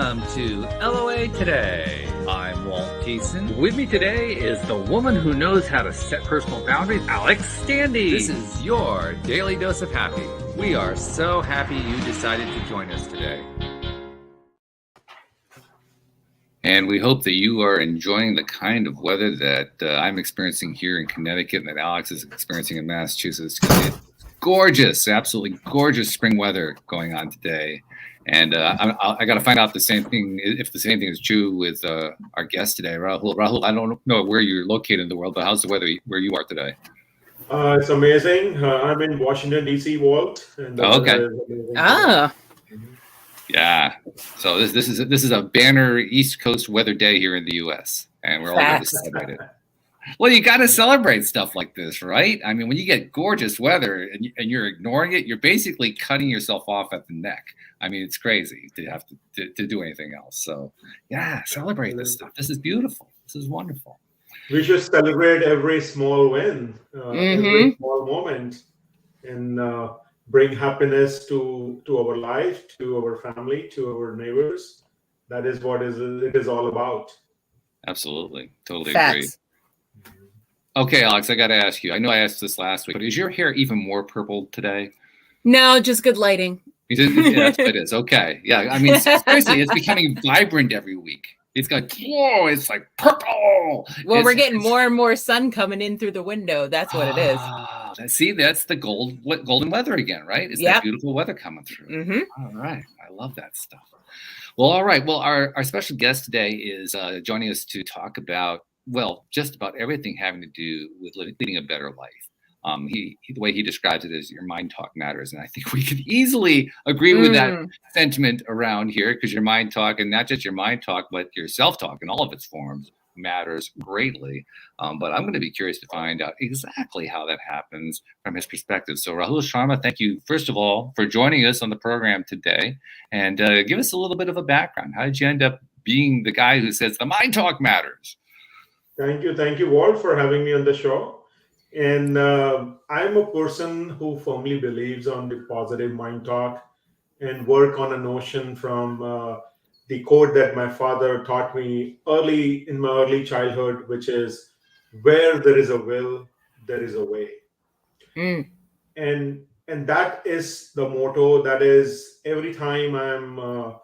Welcome to LOA Today. I'm Walt Thiessen. With me today is the woman who knows how to set personal boundaries, Alex Standy. This is your daily dose of happy. We are so happy you decided to join us today. And we hope that you are enjoying the kind of weather that I'm experiencing here in Connecticut and that Alex is experiencing in Massachusetts. It's gorgeous, absolutely gorgeous spring weather going on today. And I got to find out the same thing, if the same thing is true with our guest today, Rahul. Rahul, I don't know where you're located in the world, but how's the weather where you are today? It's amazing. I'm in Washington, D.C., Walt. And the weather is amazing. Yeah. So this is a banner East Coast weather day here in the U.S. and we're all going to celebrate it. Well, you got to celebrate stuff like this, right? I mean, when you get gorgeous weather and you're ignoring it, you're basically cutting yourself off at the neck. I mean, it's crazy to have to do anything else. So, yeah, celebrate this stuff. This is beautiful. This is wonderful. We should celebrate every small win, every small moment, and bring happiness to our life, to our family, to our neighbors. That is what it is all about. Absolutely. Totally agree. Okay, Alex, I got to ask you. I know I asked this last week, but is your hair even more purple today? No, just good lighting. Yeah, that's what it is. Okay. Yeah, I mean, seriously, it's becoming vibrant every week. It's like purple. Well, we're getting more and more sun coming in through the window. That's what it is. See, that's the golden weather again, right? It's that beautiful weather coming through. All right. I love that stuff. Well, all right. Well, our special guest today is joining us to talk about, well, just about everything having to do with leading a better life. The way he describes it is your mind talk matters. And I think we could easily agree with that sentiment around here, because your mind talk, and not just your mind talk, but your self-talk in all of its forms, matters greatly. But I'm going to be curious to find out exactly how that happens from his perspective. So Rahul Sharma, thank you, first of all, for joining us on the program today. And give us a little bit of a background. How did you end up being the guy who says the mind talk matters? Thank you, Walt, for having me on the show. And I'm a person who firmly believes on the positive mind talk and work on a notion from the quote that my father taught me in my early childhood, which is, where there is a will, there is a way. And that is the motto. That is, every time I'm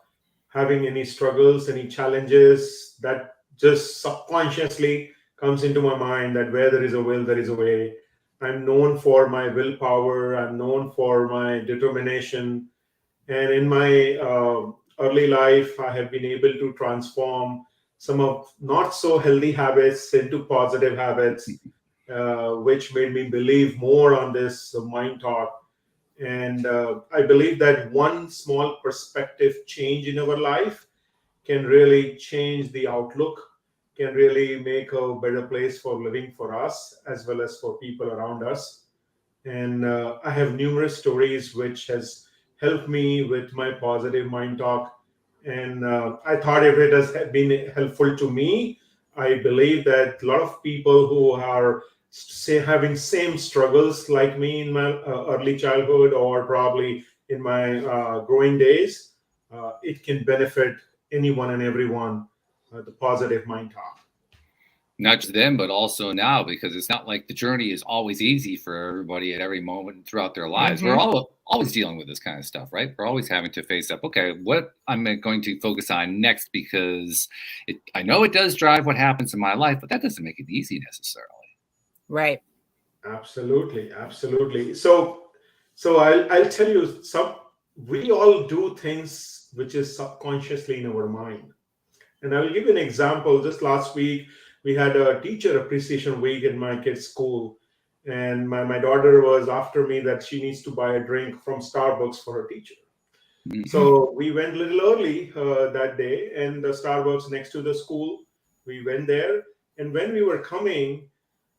having any struggles, any challenges, that just subconsciously comes into my mind, that where there is a will, there is a way. I'm known for my willpower. I'm known for my determination. And in my early life, I have been able to transform some of not so healthy habits into positive habits, which made me believe more on this mind talk. And I believe that one small perspective change in our life can really change the outlook, can really make a better place for living for us as well as for people around us. And I have numerous stories which has helped me with my positive mind talk. And I thought if it has been helpful to me, I believe that a lot of people who are having same struggles like me in my early childhood, or probably in my growing days, it can benefit anyone and everyone, the positive mind talk. Not just then, but also now, because it's not like the journey is always easy for everybody at every moment throughout their lives. We're always dealing with this kind of stuff, right? We're always having to face up, okay, what I'm going to focus on next, because I know it does drive what happens in my life, but that doesn't make it easy necessarily. Right. Absolutely. So I'll tell you, we all do things which is subconsciously in our mind. And I'll give you an example. Just last week, we had a teacher appreciation week in my kid's school. And my daughter was after me that she needs to buy a drink from Starbucks for her teacher. So we went a little early that day, and the Starbucks next to the school, we went there. And when we were coming,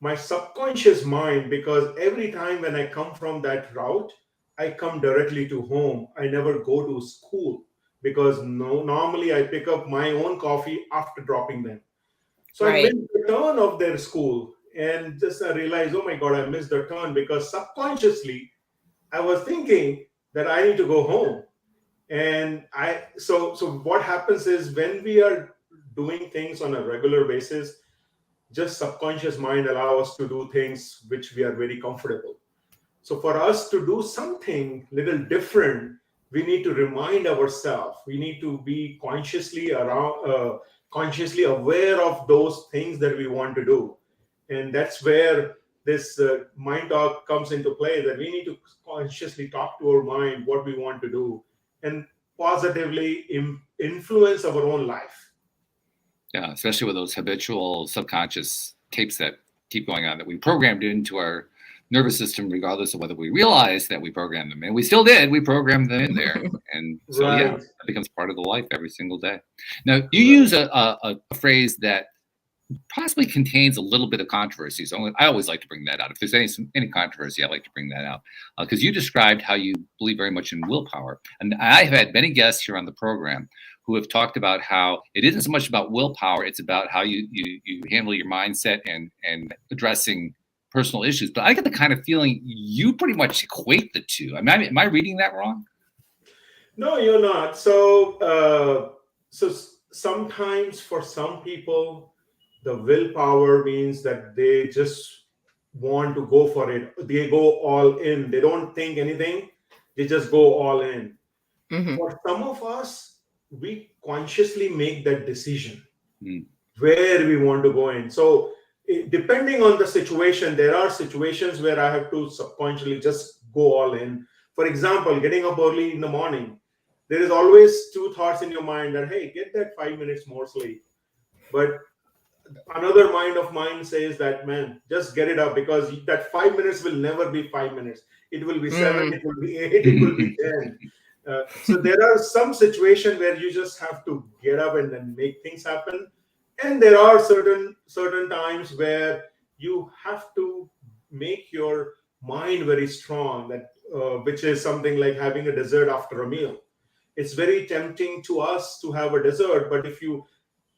my subconscious mind, because every time when I come from that route, I come directly to home. I never go to school, because normally I pick up my own coffee after dropping them. So I missed the turn of their school, and just I realized, oh my God, I missed the turn, because subconsciously I was thinking that I need to go home. And so what happens is, when we are doing things on a regular basis, just subconscious mind allow us to do things which we are very comfortable. So for us to do something little different, we need to remind ourselves. We need to be consciously aware of those things that we want to do, and that's where this mind talk comes into play. That we need to consciously talk to our mind what we want to do, and positively influence our own life. Yeah, especially with those habitual subconscious tapes that keep going on, that we programmed into our nervous system, regardless of whether we realize that we programmed them in. We still did. We programmed them in there. And so, Right. yeah, it becomes part of the life every single day. Now, you use a phrase that possibly contains a little bit of controversy. So I always like to bring that out. If there's any controversy, I like to bring that out. Because you described how you believe very much in willpower. And I've had many guests here on the program who have talked about how it isn't so much about willpower, it's about how you handle your mindset and addressing personal issues. But I get the kind of feeling you pretty much equate the two. Am I reading that wrong? No, you're not. So sometimes for some people, the willpower means that they just want to go for it. They go all in. They don't think anything. They just go all in. Mm-hmm. For some of us, we consciously make that decision where we want to go in. So depending on the situation, there are situations where I have to subconsciously just go all in. For example, getting up early in the morning, there is always two thoughts in your mind that, hey, get that 5 minutes more sleep. But another mind of mine says that, man, just get it up, because that 5 minutes will never be 5 minutes. It will be 7, it will be 8, it will be 10. So there are some situations where you just have to get up and then make things happen. And there are certain times where you have to make your mind very strong, that which is something like having a dessert after a meal. It's very tempting to us to have a dessert, but if you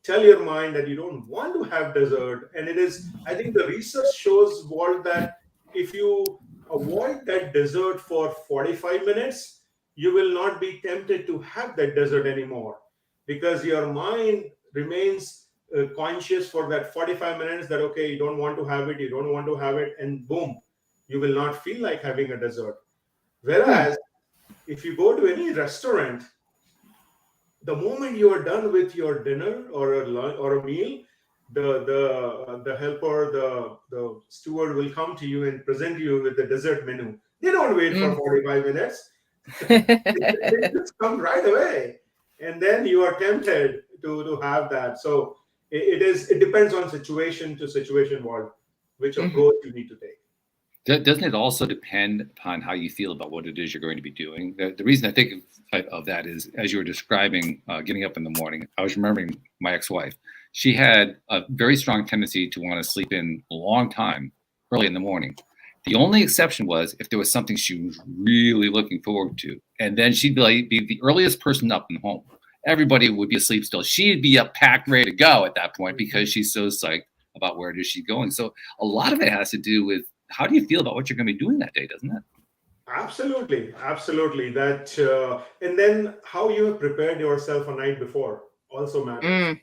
tell your mind that you don't want to have dessert, and it is, I think the research shows, Walt, that if you avoid that dessert for 45 minutes, you will not be tempted to have that dessert anymore, because your mind remains conscious for that 45 minutes that, okay, you don't want to have it, and boom, you will not feel like having a dessert. Whereas if you go to any restaurant, the moment you are done with your dinner or a lunch or a meal, the helper, the steward will come to you and present you with the dessert menu. They don't wait for 45 minutes. They just come right away, and then you are tempted to have that. So it depends on situation to situation, which approach you need to take. Doesn't it also depend upon how you feel about what it is you're going to be doing? The reason I think of that is, as you were describing getting up in the morning, I was remembering my ex-wife. She had a very strong tendency to want to sleep in a long time early in the morning. The only exception was if there was something she was really looking forward to. And then she'd be the earliest person up and home. Everybody would be asleep still. She'd be up, packed, ready to go at that point, because she's so psyched about where it is she's going. So a lot of it has to do with how do you feel about what you're going to be doing that day, doesn't it? Absolutely. That and then how you have prepared yourself a night before also matters.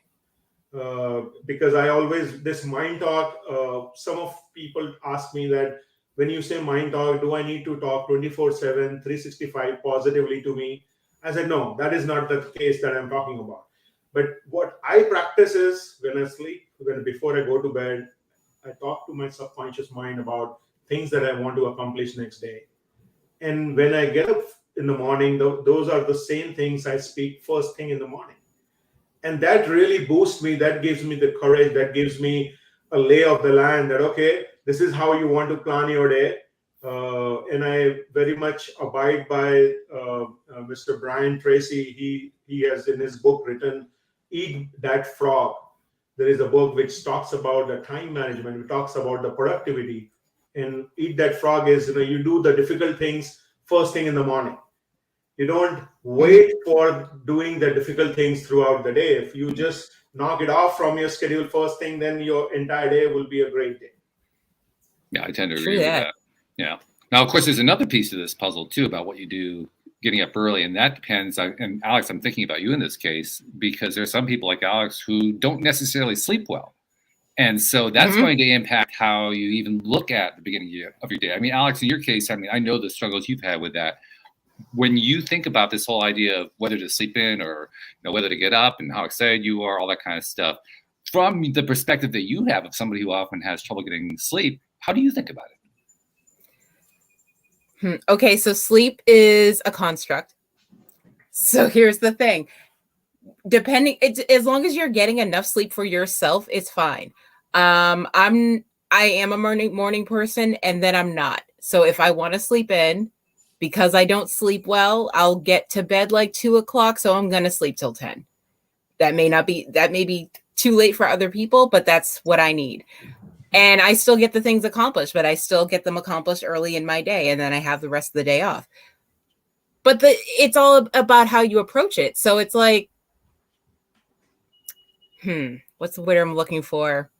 Because I always, this mind talk, some of people ask me that, when you say mind talk, do I need to talk 24/7, 365 positively to me? I said, no, that is not the case that I'm talking about. But what I practice is, when I sleep, before I go to bed, I talk to my subconscious mind about things that I want to accomplish next day. And when I get up in the morning, those are the same things I speak first thing in the morning. And that really boosts me. That gives me the courage. That gives me a lay of the land that, okay, this is how you want to plan your day. And I very much abide by Mr. Brian Tracy. He has in his book written, Eat That Frog. There is a book which talks about the time management. It talks about the productivity. And Eat That Frog is, you do the difficult things first thing in the morning. You don't wait for doing the difficult things throughout the day. If you just knock it off from your schedule first thing, then your entire day will be a great day. Yeah, I tend to agree with that. Yeah. Now, of course, there's another piece of this puzzle too about what you do getting up early, and that depends. And Alex, I'm thinking about you in this case because there's some people like Alex who don't necessarily sleep well, and so that's going to impact how you even look at the beginning of your day. I mean, Alex, in your case, I mean, I know the struggles you've had with that. When you think about this whole idea of whether to sleep in or whether to get up and how excited you are, all that kind of stuff, from the perspective that you have of somebody who often has trouble getting sleep, how do you think about it? Okay, so sleep is a construct. So here's the thing. As long as you're getting enough sleep for yourself, it's fine. I am a morning person, and then I'm not. So if I want to sleep in, because I don't sleep well, I'll get to bed like 2:00. So I'm going to sleep till 10. That may be too late for other people, but that's what I need. And I still get the things accomplished, but I still get them accomplished early in my day. And then I have the rest of the day off. But it's all about how you approach it. So it's like, what's the word I'm looking for?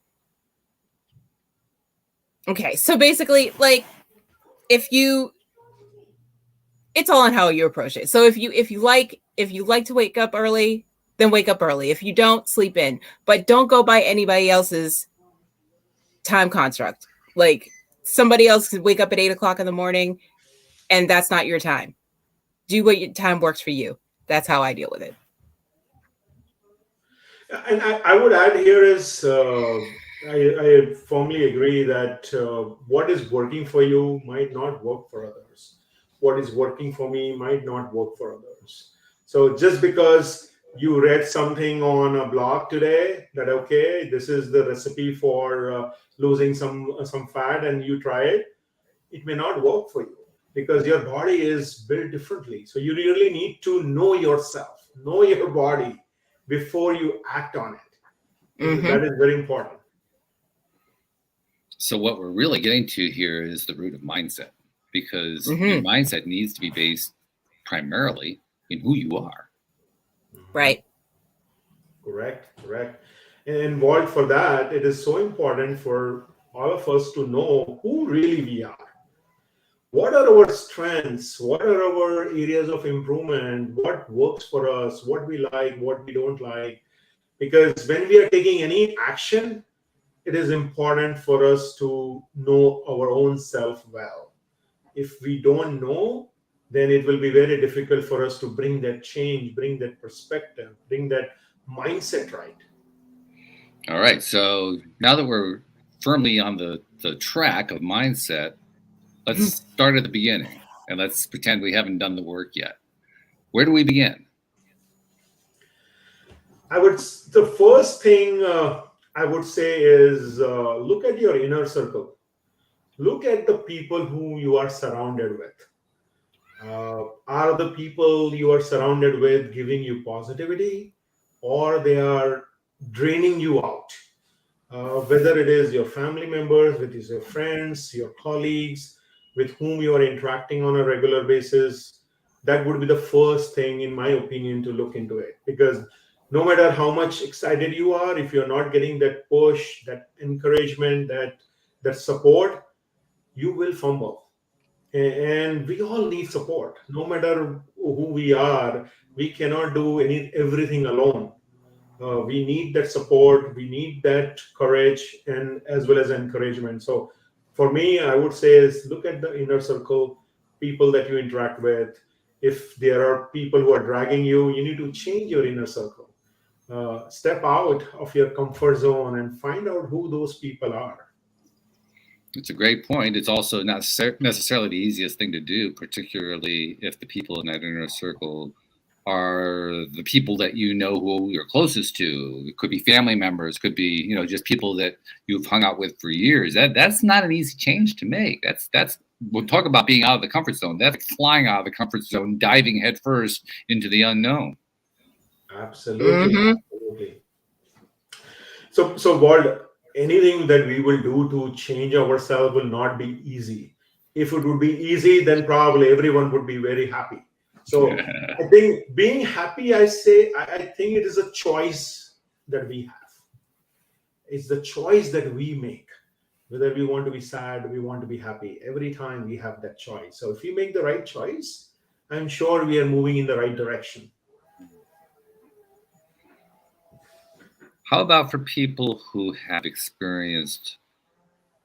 Okay. So basically, like, it's all on how you approach it. So if you like to wake up early, then wake up early. If you don't, sleep in, but don't go by anybody else's time construct. Like, somebody else could wake up at 8:00 in the morning, and that's not your time. Do what your time works for you. That's how I deal with it. And I would add here is I firmly agree that what is working for you might not work for others. What is working for me might not work for others. So just because you read something on a blog today that okay, this is the recipe for losing some fat, and you try it, it may not work for you because your body is built differently. So you really need to know yourself, know your body before you act on it. That is very important. So what we're really getting to here is the root of mindset, because your mindset needs to be based primarily in who you are. Right. Correct. And Walt, for that, it is so important for all of us to know who really we are. What are our strengths? What are our areas of improvement? What works for us? What we like, what we don't like? Because when we are taking any action, it is important for us to know our own self well. If we don't know, then it will be very difficult for us to bring that change, bring that perspective, bring that mindset right. All right. So now that we're firmly on the track of mindset, let's start at the beginning and let's pretend we haven't done the work yet. Where do we begin? The first thing I would say is look at your inner circle. Look at the people who you are surrounded with. Are the people you are surrounded with giving you positivity, or they are draining you out? Whether it is your family members, with your friends, your colleagues, with whom you are interacting on a regular basis, that would be the first thing, in my opinion, to look into it. Because no matter how much excited you are, if you're not getting that push, that encouragement, that support, you will fumble. And we all need support. No matter who we are, we cannot do everything alone. We need that support, we need that courage, and as well as encouragement. So for me, I would say is look at the inner circle, people that you interact with. If there are people who are dragging you, you need to change your inner circle. Step out of your comfort zone and find out who those people are. It's a great point. It's also not necessarily the easiest thing to do, particularly if the people in that inner circle are the people that you know who you're closest to. It could be family members, could be just people that you've hung out with for years. That's not an easy change to make. That's we'll talk about being out of the comfort zone. That's flying out of the comfort zone, diving headfirst into the unknown. Absolutely. So Walt, anything that we will do to change ourselves will not be easy. If it would be easy, then probably everyone would be very happy. So I think being happy, I think it is a choice that we have. It's the choice that we make, whether we want to be sad, we want to be happy. Every time we have that choice. So if we make the right choice, I'm sure we are moving in the right direction. How about for people who have experienced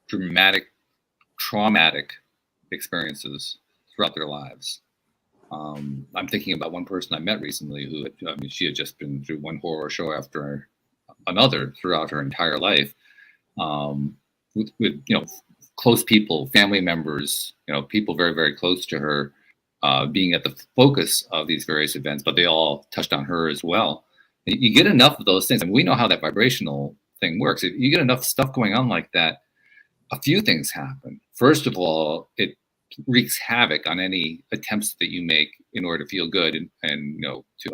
dramatic, traumatic experiences throughout their lives? I'm thinking about one person I met recently who, she had just been through one horror show after another throughout her entire life, with close people, family members, people very, very close to her, being at the focus of these various events, but they all touched on her as well. You get enough of those things, and we know how that vibrational thing works. If you get enough stuff going on like that, a few things happen. First of all, it wreaks havoc on any attempts that you make in order to feel good and to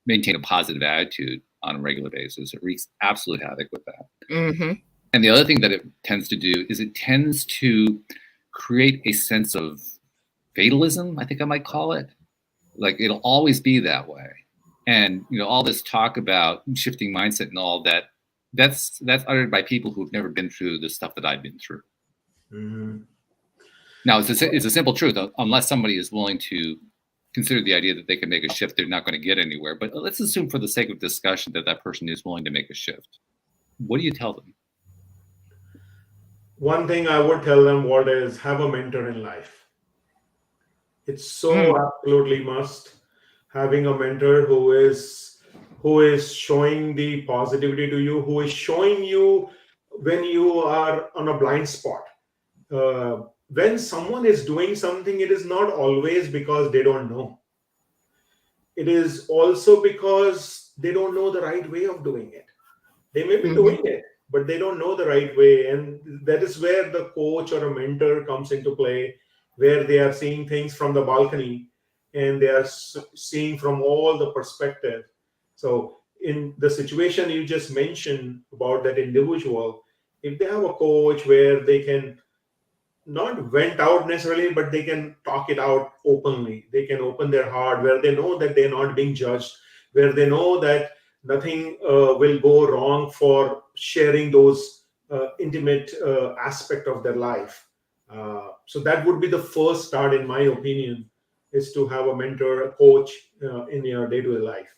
maintain a positive attitude on a regular basis. It wreaks absolute havoc with that. Mm-hmm. And the other thing that it tends to do is it tends to create a sense of fatalism, I think I might call it. Like, it'll always be that way. And all this talk about shifting mindset and all that, that's uttered by people who've never been through the stuff that I've been through. Mm-hmm. Now, it's a simple truth. Unless somebody is willing to consider the idea that they can make a shift, they're not going to get anywhere. But let's assume, for the sake of discussion, that person is willing to make a shift. What do you tell them? One thing I would tell them is have a mentor in life. It's so absolutely must, having a mentor who is showing the positivity to you, who is showing you when you are on a blind spot. When someone is doing something, it is not always because they don't know. It is also because they don't know the right way of doing it. They may be doing it, but they don't know the right way. And that is where the coach or a mentor comes into play, where they are seeing things from the balcony and they are seeing from all the perspective. So in the situation you just mentioned about that individual, if they have a coach where they can not vent out necessarily, but they can talk it out openly. They can open their heart, where they know that they're not being judged, where they know that nothing will go wrong for sharing those intimate aspect of their life. So that would be the first start, in my opinion, is to have a mentor, a coach in your day-to-day life.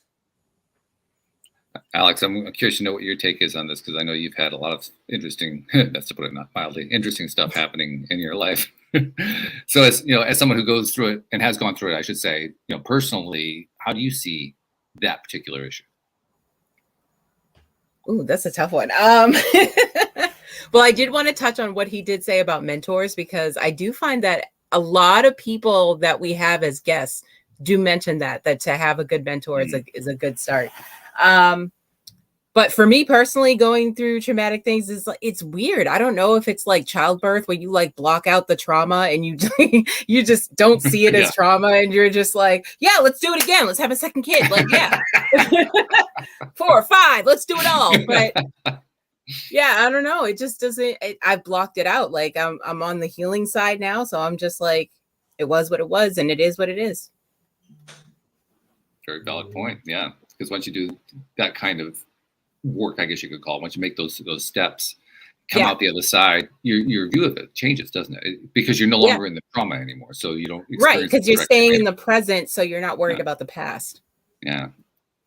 Alex, I'm curious to know what your take is on this, because I know you've had a lot of interesting, that's to put it not mildly, interesting stuff happening in your life. So as someone who goes through it and has gone through it, I should say, personally, how do you see that particular issue? Ooh, that's a tough one. Well, I did want to touch on what he did say about mentors, because I do find that a lot of people that we have as guests do mention that to have a good mentor is a good start. But for me personally, going through traumatic things it's weird. I don't know if it's like childbirth, where you like block out the trauma and you you just don't see it as trauma, and you're just like, yeah, let's do it again. Let's have a second kid. Like, yeah, 4 or 5, let's do it all. But yeah, I don't know. It just doesn't. I've blocked it out. Like I'm on the healing side now, so I'm just like, it was what it was, and it is what it is. Very valid point. Yeah, because once you do that kind of work, I guess you could call it, once you make those steps, come out the other side, your view of it changes, doesn't it? Because you're no longer in the trauma anymore, so you don't because you're staying in the present, so you're not worried about the past. Yeah,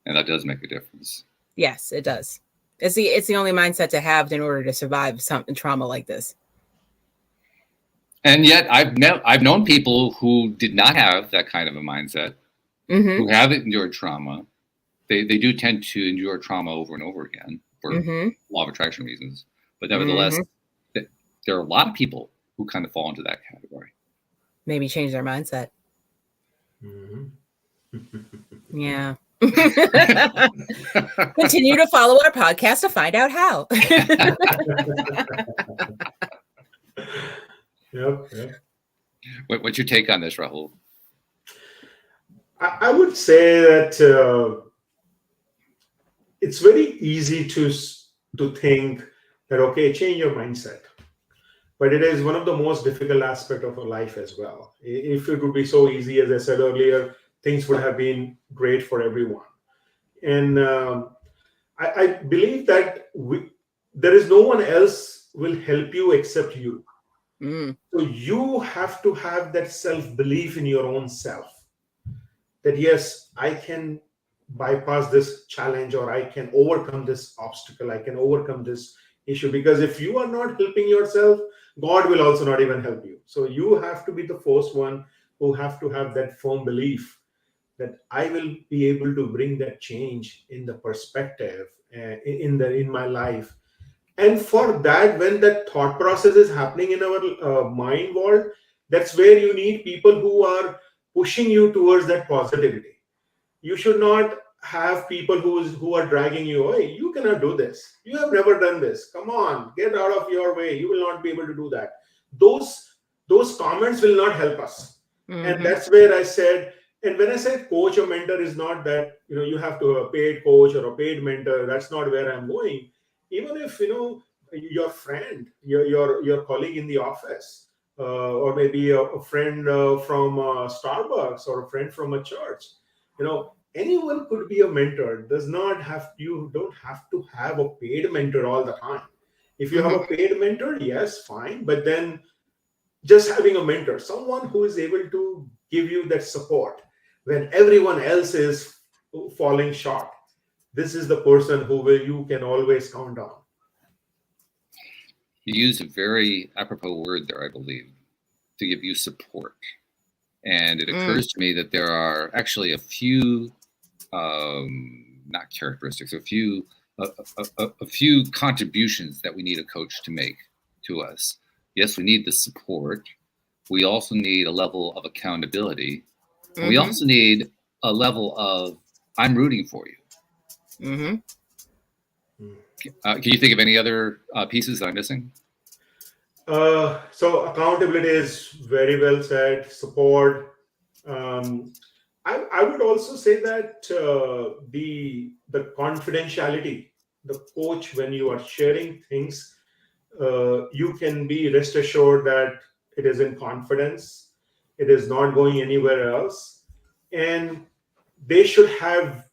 and that does make a difference. Yes, it does. It's the only mindset to have in order to survive something trauma like this. And yet, I've known people who did not have that kind of a mindset, who have endured trauma. They do tend to endure trauma over and over again for law of attraction reasons. But nevertheless, there are a lot of people who kind of fall into that category. Maybe change their mindset. Yeah. Continue to follow our podcast to find out how. Yep. What's your take on this, Rahul? I would say that it's very easy to think that, okay, change your mindset. But it is one of the most difficult aspects of our life as well. If it would be so easy, as I said earlier, things would have been great for everyone. And I believe that there is no one else will help you except you. So you have to have that self-belief in your own self. that yes, I can bypass this challenge, or I can overcome this obstacle, I can overcome this issue. Because if you are not helping yourself, God will also not even help you. So you have to be the first one who have to have that firm belief that I will be able to bring that change in the perspective in my life. And for that, when that thought process is happening in our mind world, that's where you need people who are pushing you towards that positivity. You should not have people who are dragging you away. You cannot do this, you have never done this, come on, get out of your way, you will not be able to do that. Those comments will not help us. And that's where I said, and when I said coach or mentor, is not that you have to have a paid coach or a paid mentor. That's not where I'm going. Even if your friend, your colleague in the office, or maybe a friend from Starbucks, or a friend from a church, anyone could be a mentor. Does not have You don't have to have a paid mentor all the time. If you have a paid mentor, yes, fine. But then just having a mentor, someone who is able to give you that support when everyone else is falling short, this is the person you can always count on. You use a very apropos word there, I believe, to give you support. And it occurs to me that there are actually a few, not characteristics, a few contributions that we need a coach to make to us. Yes, we need the support. We also need a level of accountability. And we also need a level of, I'm rooting for you. Can you think of any other pieces that I'm missing? So accountability is very well said. Support. I would also say that the confidentiality, the coach, when you are sharing things, you can be rest assured that it is in confidence. It is not going anywhere else, and they should have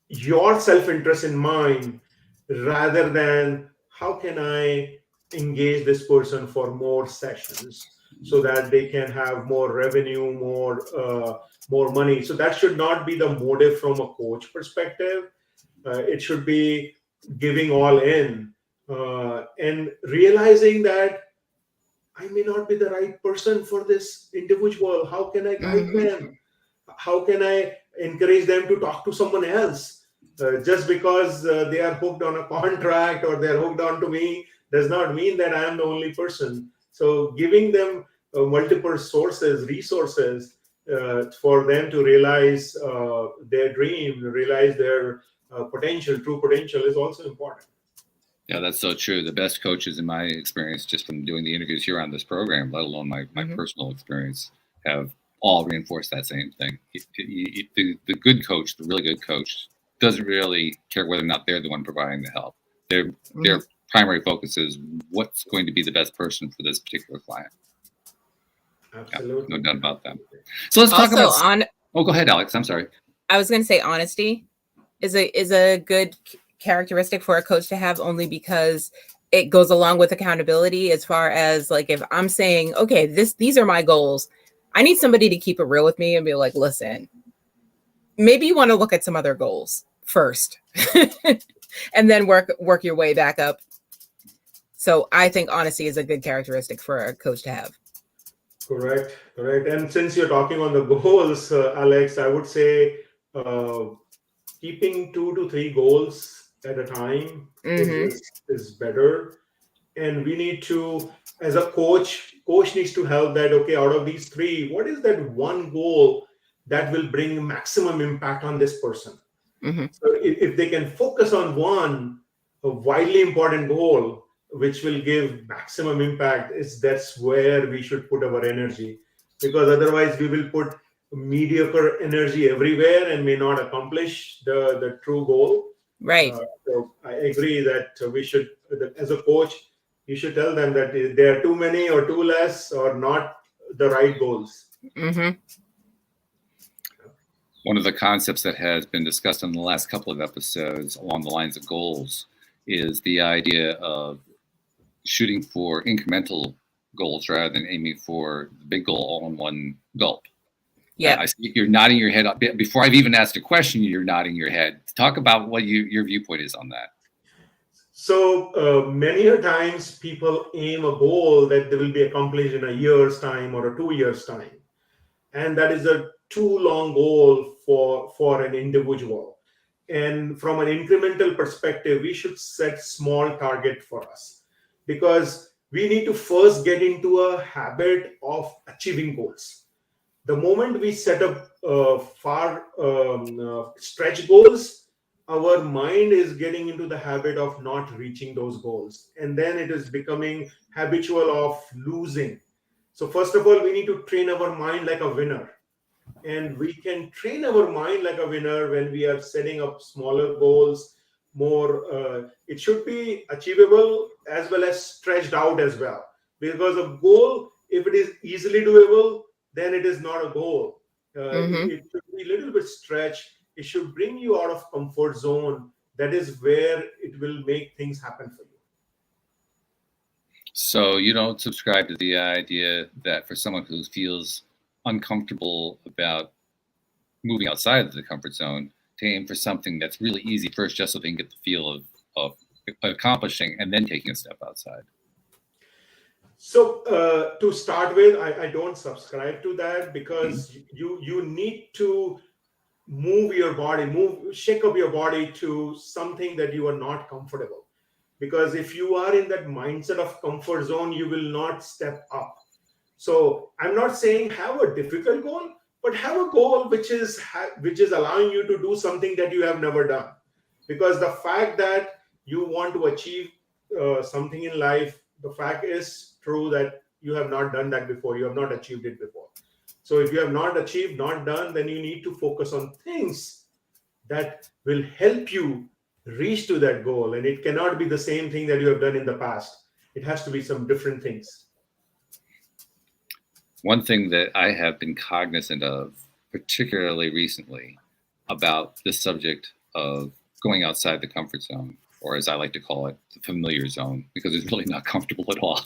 your self-interest in mind rather than how can I engage this person for more sessions so that they can have more revenue, more money. So that should not be the motive from a coach perspective. It should be giving all in, and realizing that I may not be the right person for this individual. How can I guide them? How can I encourage them to talk to someone else? Just because they are hooked on a contract or they're hooked on to me does not mean that I am the only person. So giving them multiple resources for them to realize their dream, realize their true potential is also important. Yeah, that's so true. The best coaches, in my experience, just from doing the interviews here on this program, let alone my personal experience, have all reinforced that same thing. The good coach, the really good coach, doesn't really care whether or not they're the one providing the help. Their primary focus is what's going to be the best person for this particular client. Absolutely. Yeah, no doubt about that. So let's talk about. Go ahead, Alex. I'm sorry. I was going to say honesty is a good characteristic for a coach to have, only because it goes along with accountability. As far as like, if I'm saying, okay, these are my goals, I need somebody to keep it real with me and be like, listen, maybe you want to look at some other goals first and then work your way back up. So I think honesty is a good characteristic for a coach to have. Correct. And since you're talking on the goals, Alex, I would say keeping 2 to 3 goals at a time is better. And we need to, as a coach needs to help that, okay, out of these 3, what is that one goal that will bring maximum impact on this person? So if they can focus on one, a widely important goal, which will give maximum impact, that's where we should put our energy. Because otherwise we will put mediocre energy everywhere and may not accomplish the true goal. Right. So I agree that we should, as a coach, you should tell them that there are too many or too less or not the right goals. One of the concepts that has been discussed in the last couple of episodes along the lines of goals is the idea of shooting for incremental goals rather than aiming for the big goal all in one gulp. Yeah. I see you're nodding your head. Before I've even asked a question, you're nodding your head. Talk about what your viewpoint is on that. So many a times people aim a goal that they will be accomplished in a year's time or a 2 years time, and that is a too long goal for an individual. And from an incremental perspective, we should set small target for us, because we need to first get into a habit of achieving goals. The moment we set up far stretch goals, our mind is getting into the habit of not reaching those goals, and then it is becoming habitual of losing. So first of all, we need to train our mind like a winner, and we can train our mind like a winner when we are setting up smaller goals. More it should be achievable as well as stretched out as well, because a goal, if it is easily doable, then it is not a goal. It should be a little bit stretched. It should bring you out of comfort zone. That is where it will make things happen for you. So you don't subscribe to the idea that for someone who feels uncomfortable about moving outside of the comfort zone, to aim for something that's really easy first, just so they can get the feel of accomplishing, and then taking a step outside. So to start with, I don't subscribe to that, because you need to move your body, shake up your body to something that you are not comfortable. Because if you are in that mindset of comfort zone, you will not step up. So I'm not saying have a difficult goal, but have a goal which is allowing you to do something that you have never done. Because the fact that you want to achieve something in life, the fact is true that you have not done that before. You have not achieved it before. So if you have not achieved, not done, then you need to focus on things that will help you reach to that goal. And it cannot be the same thing that you have done in the past. It has to be some different things. One thing that I have been cognizant of, particularly recently, about this subject of going outside the comfort zone, or as I like to call it, the familiar zone, because it's really not comfortable at all.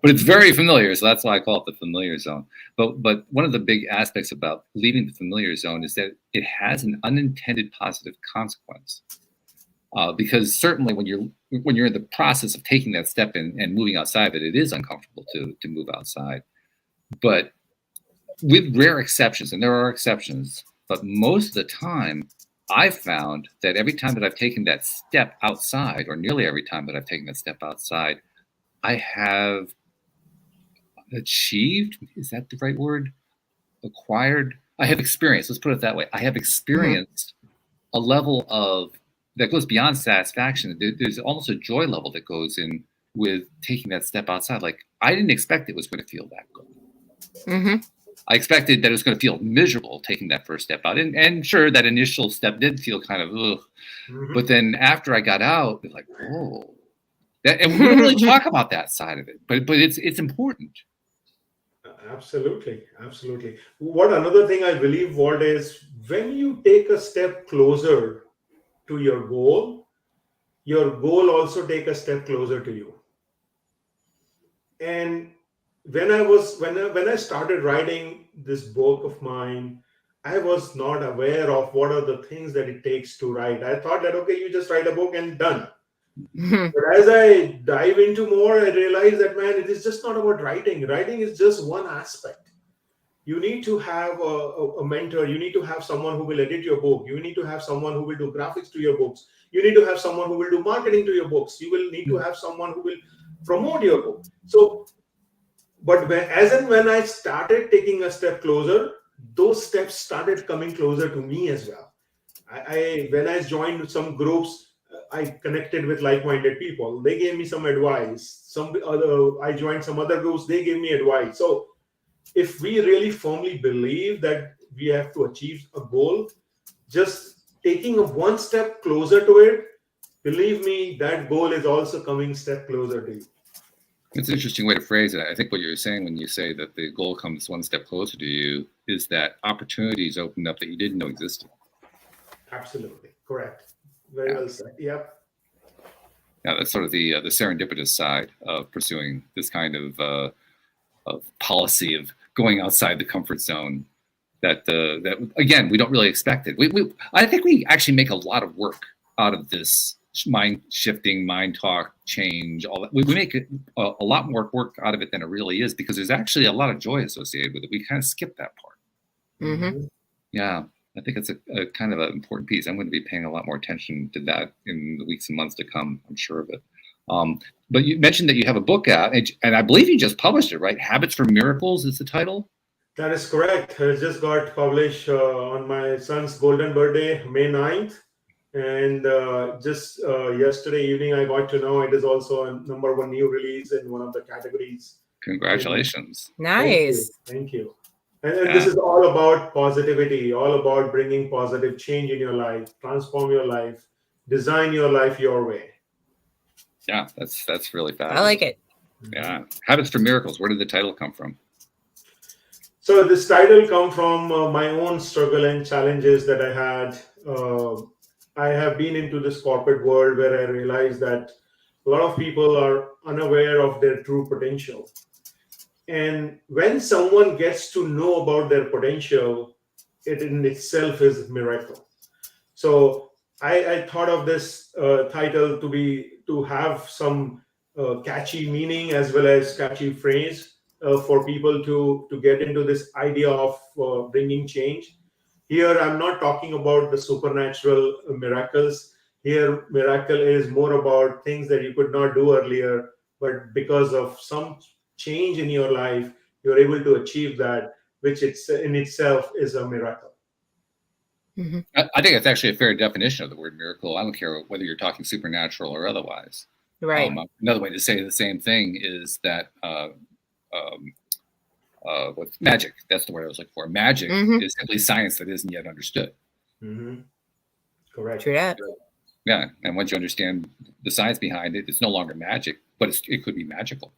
But it's very familiar, so that's why I call it the familiar zone. But one of the big aspects about leaving the familiar zone is that it has an unintended positive consequence. Because certainly when you're in the process of taking that step and moving outside of it, it is uncomfortable to move outside. But with rare exceptions, and there are exceptions, but most of the time, I've found that every time that I've taken that step outside, or nearly every time that I've taken that step outside, I have achieved, is that the right word? Acquired, I have experienced, let's put it that way. I have experienced a level of, that goes beyond satisfaction. There's almost a joy level that goes in with taking that step outside. Like, I didn't expect it was going to feel that good. I expected that it was going to feel miserable taking that first step out. And sure, that initial step did feel kind of, ugh. But then after I got out, it's like, whoa. And we don't really talk about that side of it, but it's important. Absolutely. What another thing I believe, Walt, is when you take a step closer to your goal also take a step closer to you. And when I started writing this book of mine, I was not aware of what are the things that it takes to write. I thought that, okay, you just write a book and done. But as I dive into more, I realize that, man, it is just not about writing. Writing is just one aspect. You need to have a mentor. You need to have someone who will edit your book. You need to have someone who will do graphics to your books. You need to have someone who will do marketing to your books. You will need to have someone who will promote your book. So, but when I started taking a step closer, those steps started coming closer to me as well. When I joined some groups, I connected with like-minded people. They gave me some advice. I joined some other groups. They gave me advice. So if we really firmly believe that we have to achieve a goal, just taking one step closer to it, believe me, that goal is also coming step closer to you. It's an interesting way to phrase it. I think what you're saying when you say that the goal comes one step closer to you is that opportunities open up that you didn't know existed. Absolutely. Correct. Very well said. Yep. Yeah, that's sort of the serendipitous side of pursuing this kind of policy of going outside the comfort zone. that again, we don't really expect it. I think we actually make a lot of work out of this mind shifting, mind talk, change, all that. We make a lot more work out of it than it really is, because there's actually a lot of joy associated with it. We kind of skip that part. Mm-hmm. Yeah, I think it's a kind of an important piece. I'm going to be paying a lot more attention to that in the weeks and months to come. I'm sure of it. But you mentioned that you have a book out, and I believe you just published it, right? Habits for Miracles is the title? That is correct. It just got published on my son's golden birthday, May 9th. And just yesterday evening, I got to know it is also a #1 new release in one of the categories. Congratulations. Nice. Thank you. And this is all about positivity, all about bringing positive change in your life, transform your life, design your life your way. Yeah, that's really fabulous. I like it. Yeah. Habits for Miracles. Where did the title come from? So this title come from my own struggle and challenges that I had. I have been into this corporate world where I realized that a lot of people are unaware of their true potential. And when someone gets to know about their potential, it in itself is a miracle. So I thought of this title to have some catchy meaning as well as catchy phrase for people to get into this idea of bringing change. Here, I'm not talking about the supernatural miracles. Here, miracle is more about things that you could not do earlier, but because of some change in your life, you're able to achieve that, which in itself is a miracle. Mm-hmm. I think it's actually a fair definition of the word miracle. I don't care whether you're talking supernatural or otherwise. Right. Another way to say the same thing is that with magic, that's the word I was looking for. Magic is simply science that isn't yet understood. Mm-hmm. Correct. True that. Yeah, and once you understand the science behind it, it's no longer magic, but it could be magical.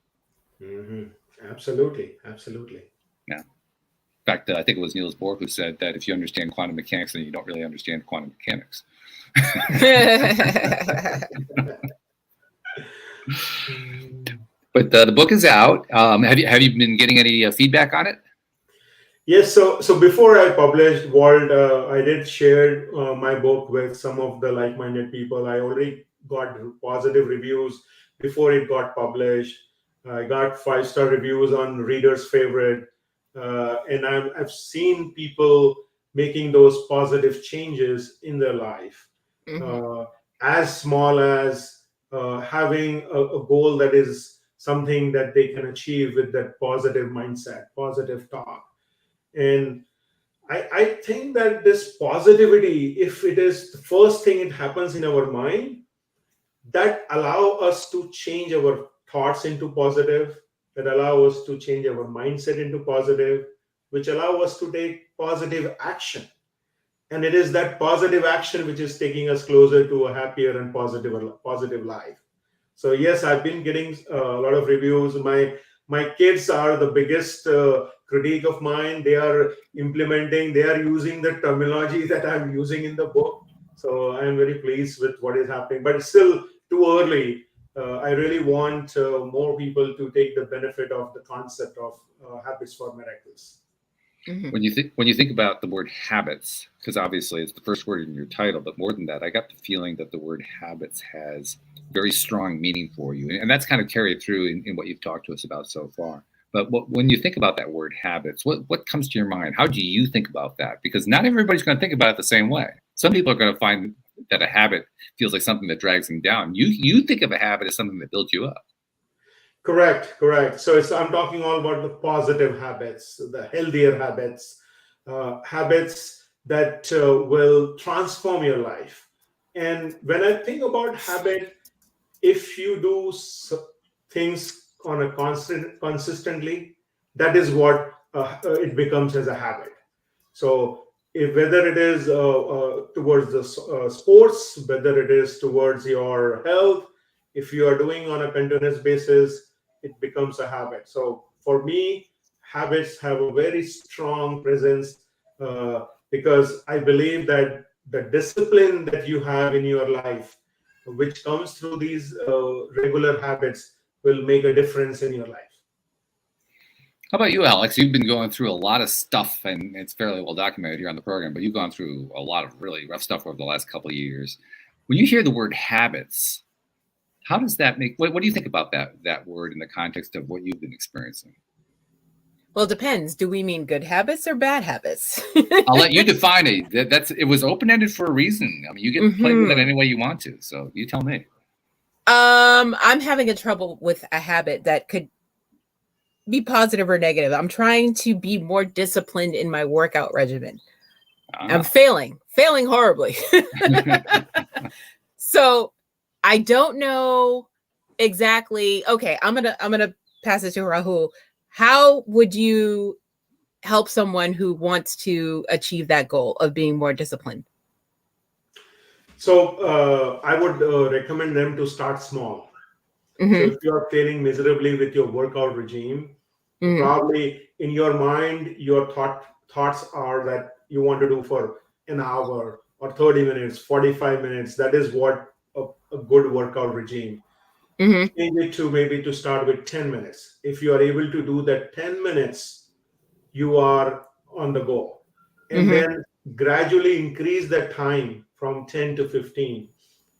Mm-hmm. Absolutely. Yeah. In fact, I think it was Niels Bohr who said that if you understand quantum mechanics, then you don't really understand quantum mechanics. But the book is out. Have you been getting any feedback on it? Yes. So before I published Walt, I did share my book with some of the like-minded people. I already got positive reviews before it got published. I got 5-star reviews on Reader's Favorite, and I've seen people making those positive changes in their life, as small as having a goal that is something that they can achieve with that positive mindset, positive talk. And I think that this positivity, if it is the first thing it happens in our mind, that allow us to change our thoughts into positive, that allow us to change our mindset into positive, which allow us to take positive action. And it is that positive action which is taking us closer to a happier and positive life. So yes, I've been getting a lot of reviews. My kids are the biggest critique of mine. They are using the terminology that I'm using in the book. So I'm very pleased with what is happening, but it's still too early. I really want more people to take the benefit of the concept of habits for miracles. When you think about the word habits, because obviously it's the first word in your title, but more than that, I got the feeling that the word habits has very strong meaning for you, and that's kind of carried through in what you've talked to us about so far. But when you think about that word habits, what comes to your mind? How do you think about that? Because not everybody's going to think about it the same way. Some people are going to find that a habit feels like something that drags them down. You think of a habit as something that builds you up. Correct. So I'm talking all about the positive habits, the healthier habits, habits that will transform your life. And when I think about habit, if you do things on a consistently, that is what it becomes as a habit. So whether it is towards the sports, whether it is towards your health, if you are doing on a continuous basis, it becomes a habit. So for me, habits have a very strong presence because I believe that the discipline that you have in your life, which comes through these regular habits, will make a difference in your life. How about you, Alex? You've been going through a lot of stuff, and it's fairly well documented here on the program, but you've gone through a lot of really rough stuff over the last couple of years. When you hear the word habits, how does that make, what do you think about that word in the context of what you've been experiencing? Well, it depends. Do we mean good habits or bad habits? I'll let you define it. It was open-ended for a reason. I mean, you get to play with it any way you want to. So you tell me. I'm having a trouble with a habit that could be positive or negative. I'm trying to be more disciplined in my workout regimen. I'm failing horribly. So I don't know exactly. Okay, I'm gonna pass it to Rahul. How would you help someone who wants to achieve that goal of being more disciplined? So I would recommend them to start small. So if you are failing miserably with your workout regime, probably in your mind, your thoughts are that you want to do for an hour or 30 minutes, 45 minutes. That is what a good workout regime. Change it to maybe to start with 10 minutes. If you are able to do that 10 minutes, you are on the go. And then gradually increase that time from 10 to 15.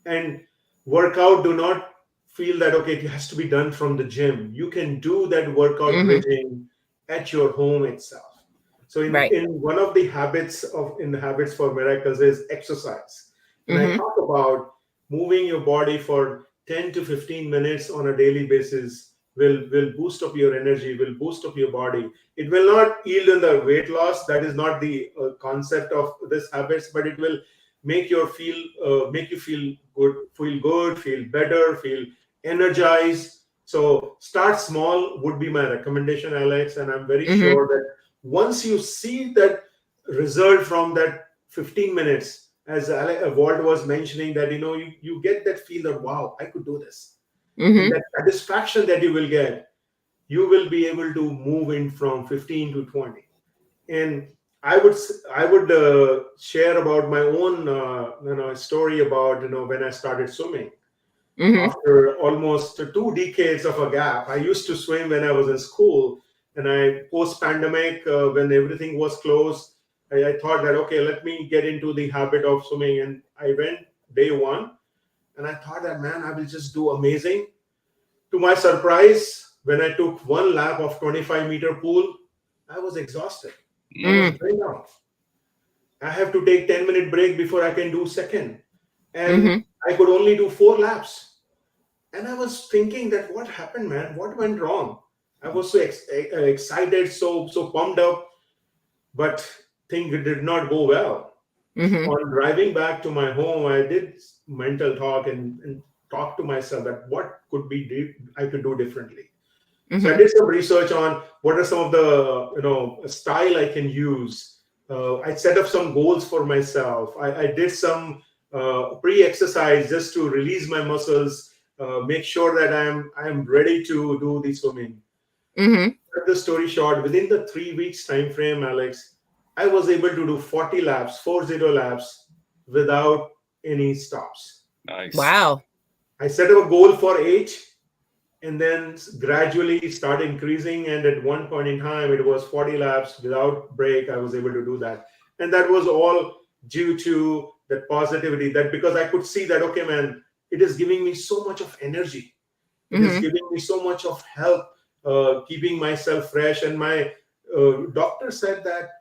And workout, do not feel that, okay, it has to be done from the gym. You can do that workout regime at your home itself. So in one of the habits in the habits for miracles is exercise. And I talk about moving your body for 10 to 15 minutes on a daily basis will boost up your energy, will boost up your body. It will not yield in the weight loss. That is not the concept of this habits, but it will make you feel good, feel better, feel energized. So start small would be my recommendation, Alex. And I'm very sure that once you see that result from that 15 minutes, as Walt was mentioning, that you get that feel that, wow, I could do this. And that satisfaction that you will get, you will be able to move in from 15 to 20. And I would share about my own story about when I started swimming. After almost 2 decades of a gap, I used to swim when I was in school, and I post-pandemic when everything was closed, I thought that, okay, let me get into the habit of swimming, and I went day one, and I thought that, man, I will just do amazing. To my surprise, when I took one lap of 25-meter pool, I was exhausted. I was drained out. I have to take 10-minute break before I can do second. And I could only do 4 laps. And I was thinking that, what happened, man? What went wrong? I was so excited, so pumped up, but things did not go well. On driving back to my home, I did mental talk and talk to myself that what could be I could do differently. So I did some research on what are some of the style I can use. I set up some goals for myself. I did some pre-exercise just to release my muscles, make sure that I'm ready to do the swimming. Cut the story short, within the 3 weeks time frame, Alex, I was able to do 40 laps without any stops. Nice. Wow. I set up a goal for 8 and then gradually start increasing. And at one point in time, it was 40 laps without break. I was able to do that. And that was all due to that positivity, that because I could see that, okay, man, it is giving me so much of energy. It is giving me so much of help, keeping myself fresh. And my doctor said that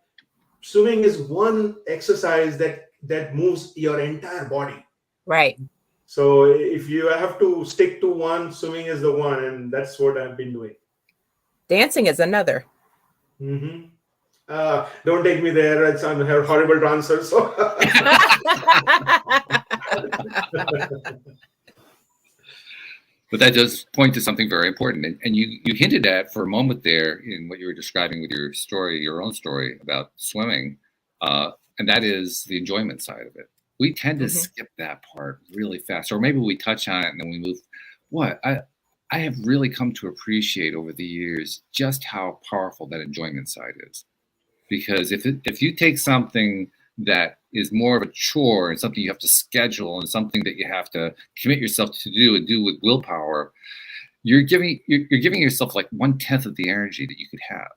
swimming is one exercise that moves your entire body. Right. So if you have to stick to one, swimming is the one, and that's what I've been doing. Dancing is another. Don't take me there. It's a horrible answer. So. But that does point to something very important. And you hinted at for a moment there in what you were describing with your story, your own story about swimming, and that is the enjoyment side of it. We tend to skip that part really fast, or maybe we touch on it and then we move. What I have really come to appreciate over the years just how powerful that enjoyment side is. Because if you take something that is more of a chore and something you have to schedule and something that you have to commit yourself to do and do with willpower, you're giving yourself like 1/10 of the energy that you could have.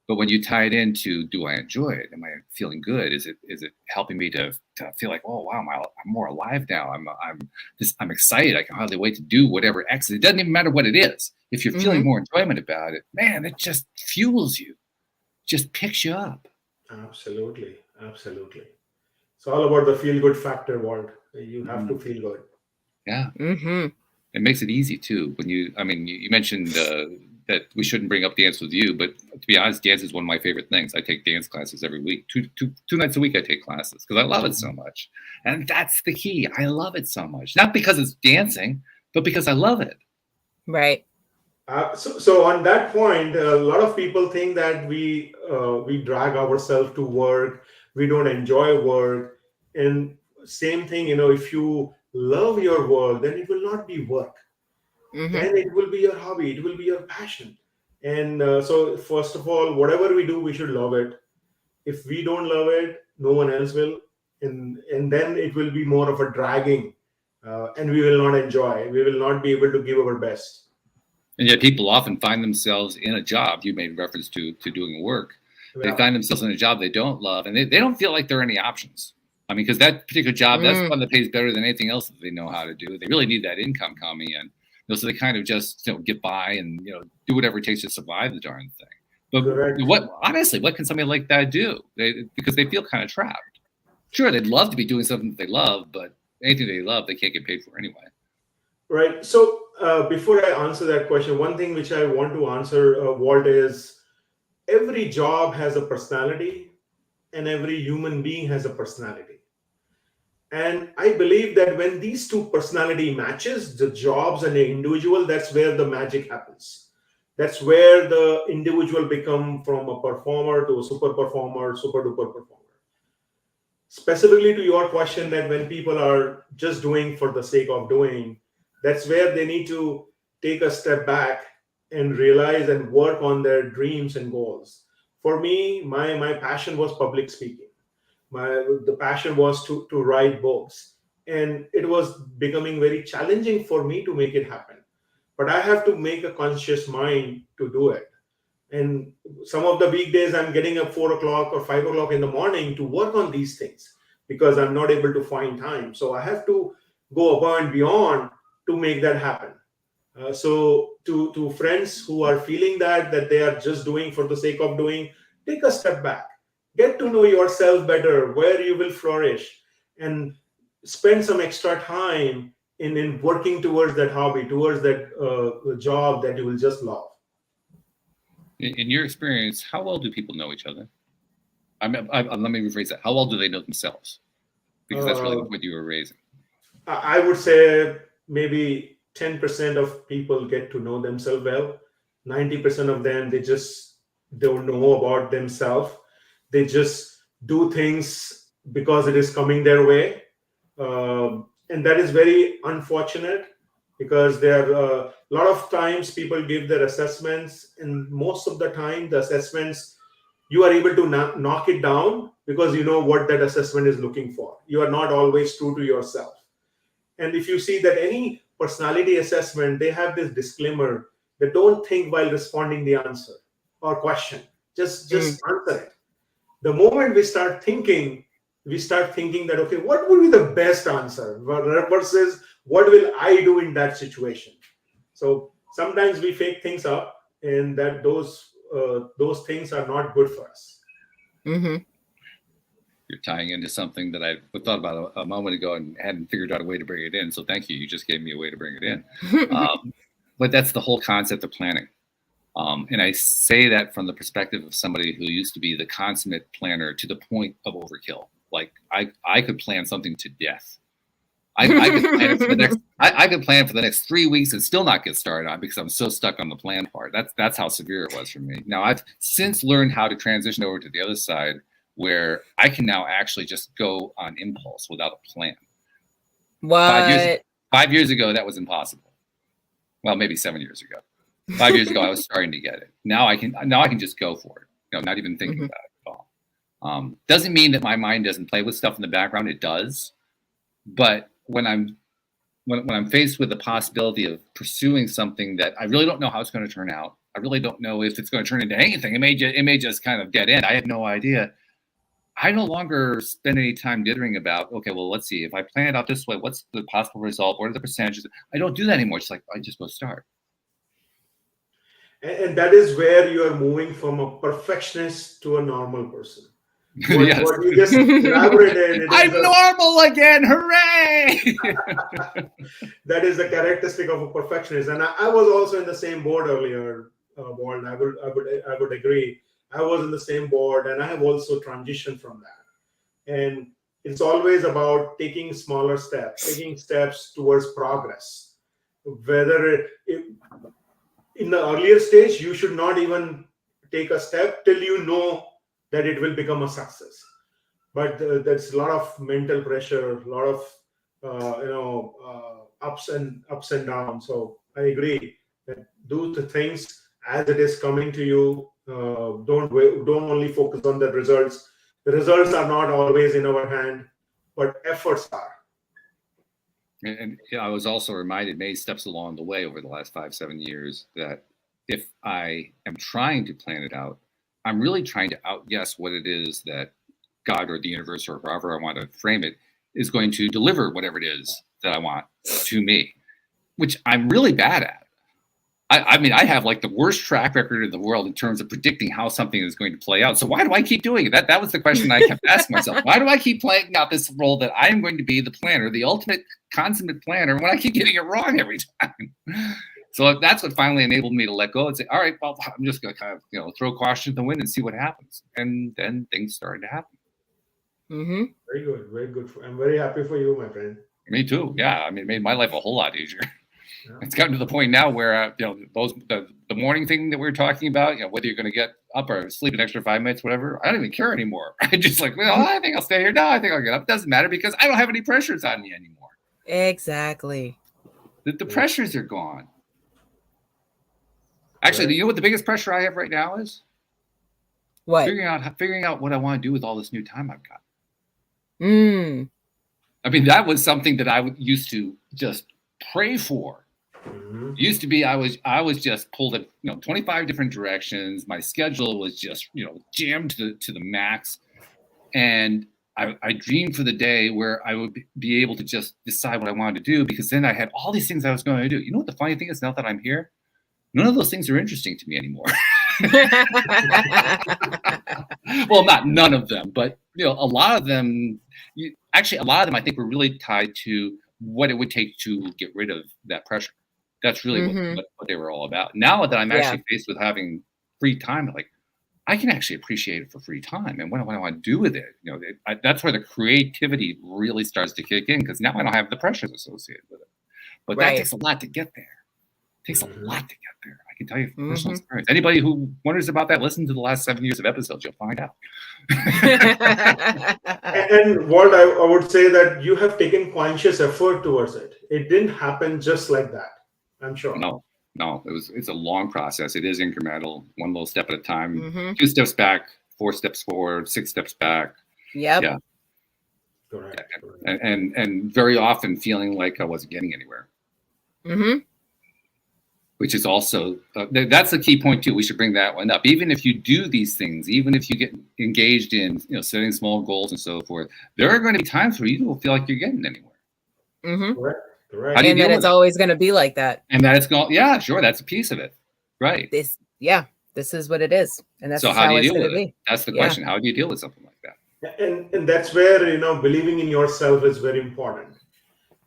But when you tie it into, do I enjoy it? Am I feeling good? Is it helping me to feel like, oh wow, I'm more alive now. I'm excited. I can hardly wait to do whatever X. It doesn't even matter what it is. If you're feeling more enjoyment about it, man, it just fuels you, just picks you up. Absolutely. It's all about the feel good factor, Walt. You have to feel good. Yeah. It makes it easy too. When you mentioned that we shouldn't bring up dance with you, but to be honest, dance is one of my favorite things. I take dance classes every week. Two nights a week I take classes because I love it so much. And that's the key. I love it so much. Not because it's dancing, but because I love it. Right. So on that point, a lot of people think that we drag ourselves to work. We don't enjoy work. And same thing, if you love your work, then it will not be work. Then it will be your hobby. It will be your passion. And so first of all, whatever we do, we should love it. If we don't love it, no one else will. And then it will be more of a dragging, and we will not enjoy. We will not be able to give our best. And yet people often find themselves in a job. You made reference to doing work. Yeah. They find themselves in a job they don't love, and they don't feel like there are any options. I mean, because that particular job, that's one that pays better than anything else that they know how to do. They really need that income coming in. So they kind of just get by and do whatever it takes to survive the darn thing. But what can somebody like that do? Because they feel kind of trapped. Sure, they'd love to be doing something that they love, but anything they love, they can't get paid for anyway. Right. So before I answer that question, one thing which I want to answer, Walt, is every job has a personality and every human being has a personality. And I believe that when these two personality matches, the jobs and the individual, that's where the magic happens. That's where the individual become from a performer to a super performer, super duper performer. Specifically to your question, that when people are just doing for the sake of doing, that's where they need to take a step back and realize and work on their dreams and goals. For me, my passion was public speaking. The passion was to write books, and it was becoming very challenging for me to make it happen. But I have to make a conscious mind to do it. And some of the weekdays I'm getting up 4 o'clock or 5 o'clock in the morning to work on these things because I'm not able to find time. So I have to go above and beyond to make that happen. So to friends who are feeling that they are just doing for the sake of doing, take a step back. Get to know yourself better, where you will flourish, and spend some extra time in working towards that hobby, towards that job that you will just love. In your experience, how well do people know each other? Let me rephrase that. How well do they know themselves? Because that's really what you were raising. I would say maybe 10% of people get to know themselves well. 90% of them, they just don't know about themselves. They just do things because it is coming their way. And that is very unfortunate because there are a lot of times people give their assessments, and most of the time the assessments, you are able to knock it down because you know what that assessment is looking for. You are not always true to yourself. And if you see that any personality assessment, they have this disclaimer that don't think while responding the answer or question. Just answer it. The moment we start thinking that, okay, what would be the best answer versus what will I do in that situation? So sometimes we fake things up, and that those things are not good for us. Mm-hmm. You're tying into something that I thought about a moment ago and hadn't figured out a way to bring it in. So thank you. You just gave me a way to bring it in. But that's the whole concept of planning. And I say that from the perspective of somebody who used to be the consummate planner to the point of overkill. Like I could plan something to death. I could plan for the next 3 weeks and still not get started on because I'm so stuck on the plan part. That's how severe it was for me. Now I've since learned how to transition over to the other side, where I can now actually just go on impulse without a plan. What? 5 years ago, that was impossible. Well, maybe 7 years ago. 5 years ago, I was starting to get it. Now I can just go for it. Not even thinking about it at all. Doesn't mean that my mind doesn't play with stuff in the background. It does. But when when I'm faced with the possibility of pursuing something that I really don't know how it's going to turn out, I really don't know if it's going to turn into anything. It may just kind of dead end. I have no idea. I no longer spend any time dithering about, okay, well, let's see. If I plan it out this way, what's the possible result? What are the percentages? I don't do that anymore. It's like, I just go start. And that is where you are moving from a perfectionist to a normal person. Yes. What you just elaborated. I'm normal again. Hooray! That is the characteristic of a perfectionist. And I was also in the same board earlier, Walt. I would agree. I was in the same board, and I have also transitioned from that. And it's always about taking smaller steps, taking steps towards progress. Whether in the earlier stage, you should not even take a step till you know that it will become a success. But there's a lot of mental pressure, a lot of ups and downs. So I agree that do the things as it is coming to you. Don't only focus on the results. The results are not always in our hand, but efforts are. And I was also reminded many steps along the way over the last 5-7 years that if I am trying to plan it out, I'm really trying to outguess what it is that God or the universe or however I want to frame it is going to deliver whatever it is that I want to me, which I'm really bad at. I mean, I have like the worst track record in the world in terms of predicting how something is going to play out. So why do I keep doing it? That was the question I kept asking myself. Why do I keep playing out this role that I am going to be the planner, the ultimate consummate planner, when I keep getting it wrong every time? So that's what finally enabled me to let go and say, all right, well, I'm just going to kind of, throw caution to the wind and see what happens. And then things started to happen. Mm-hmm. Very good. Very good. I'm very happy for you, my friend. Me too. Yeah. I mean, it made my life a whole lot easier. Yeah. It's gotten to the point now where, the morning thing that we were talking about, whether you're going to get up or sleep an extra 5 minutes, whatever, I don't even care anymore. I just like, well, I think I'll stay here. No, I think I'll get up. It doesn't matter because I don't have any pressures on me anymore. Exactly. The pressures are gone. Actually, you know what the biggest pressure I have right now is? What? Figuring out what I want to do with all this new time I've got. I mean, that was something that I used to just pray for. Mm-hmm. Used to be I was just pulled in 25 different directions. My schedule was just jammed to the max, and I dreamed for the day where I would be able to just decide what I wanted to do, because then I had all these things I was going to do. You know what the funny thing is? Now that I'm here, none of those things are interesting to me anymore. Well, not none of them, but a lot of them. Actually, a lot of them I think were really tied to what it would take to get rid of that pressure. That's really what they were all about. Now that I'm actually faced with having free time, like I can actually appreciate it for free time and what I want to do with it. That's where the creativity really starts to kick in, because now I don't have the pressures associated with it. But that takes a lot to get there. It takes a lot to get there. I can tell you from personal experience. Anybody who wonders about that, listen to the last 7 years of episodes. You'll find out. And Walt, I would say that you have taken conscious effort towards it. It didn't happen just like that, I'm sure. No, it's a long process. It is incremental, one little step at a time. 2 steps back, 4 steps forward, 6 steps back. Yep. Yeah. Correct. And very often feeling like I wasn't getting anywhere. Which is also, that's the key point too. We should bring that one up. Even if you do these things, even if you get engaged in, setting small goals and so forth, there are going to be times where you don't feel like you're getting anywhere. Correct. And then it's always going to be like that. And that it's going, yeah, sure, that's a piece of it, right? This is what it is, and that's so how do you it's deal with be. it? That's the question. How do you deal with something like that? And that's where believing in yourself is very important.